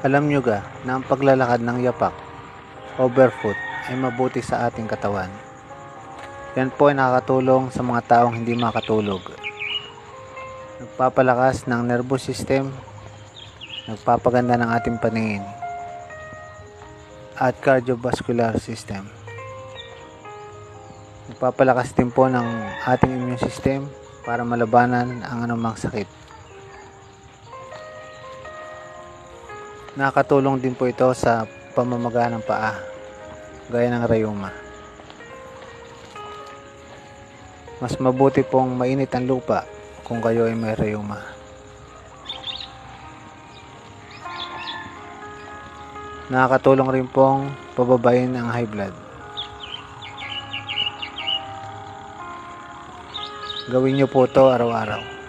Alam nyo ga na ang paglalakad ng yapak o barefoot ay mabuti sa ating katawan. Yan po ay nakakatulong sa mga taong hindi makatulog. Nagpapalakas ng nervous system, nagpapaganda ng ating paningin, at cardiovascular system. Nagpapalakas din po ng ating immune system para malabanan ang anumang sakit. Nakakatulong din po ito sa pamamaga ng paa, gaya ng rayuma. Mas mabuti pong mainit ang lupa kung kayo ay may rayuma. Nakakatulong rin pong pababain ang high blood. Gawin nyo po ito araw-araw.